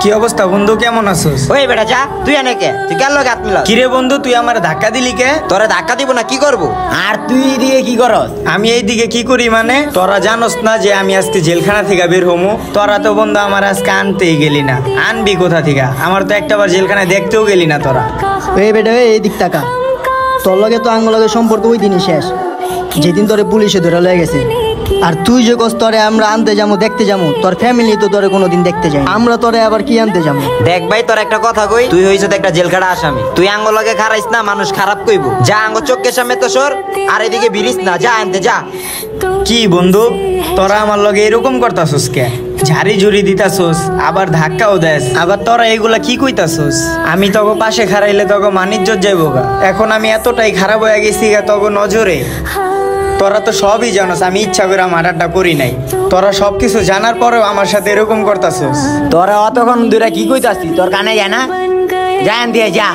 কি অবস্থা বন্ধু, কেমন আছিস? ওই বেটা যা, তুই এনে কে? তুই কেন লোক হাত মিলাস? কিরে বন্ধু, তুই আমার ধাক্কা দিলি কে? তোরে ধাক্কা দিব না কি করব? আর তুই এদিকে কি করস? আমি এইদিকে কি করি মানে? তোরা জানোস না যে আমি আজকে জেলখানা থেকে বের হমু? তোরা তো বন্ধু আমার আজকে আনতেই গেলি না। আনবি কোথা থেকে? আমার তো একটাবার জেলখানায় দেখতেও গেলি না তোরা। এই বেটা এই দিক তাকা, তোর লগে তো আঙ্গ লগে সম্পর্ক ওই দিনই শেষ, যেদিন তোরে পুলিশে ধরে লয়ে গেছে। আর তুই যে কস তোরে আমরা আনতে যাবো, দেখতে যাবো, তোর ফ্যামিলি তো তোরে কোনোদিন দেখতে যায়, আমরা তোরে আবার কি আনতে যাবো? দেখ ভাই, তোর একটা কথা কই, তুই হইছ তো একটা জেলখানা আসামি। তুই আঙ্গ লগে খারাইস না, মানুষ খারাপ কইব। যা আঙ্গ চোখের সামনে তো সর, আর এদিকে বিরিস না, যা আনতে যা। কি বন্ধু, তোরা আমার লগে এরকম করতাছস কে? ঝাড়ি ঝুড়ি দিতাছস, আবার ধাক্কাও দেস, আবার তোরা এগুলা কি কইতাছস? আমি তোকে পাশে খারাইলে তোকে মানিজ্জত যাইব গা। এখন আমি এতটাই খারাপ হয়ে গেছি গা তোকে নজরে। তোরা তো সবই জানোস আমি ইচ্ছা করে মার্ডারটা করি নাই। তোরা সবকিছু জানার পরেও আমার সাথে এরকম করতাছস। তোরা অতক্ষণ দূরে কি কইতাছি, তোর কানে যায় না? যা আন দিয়ে যা।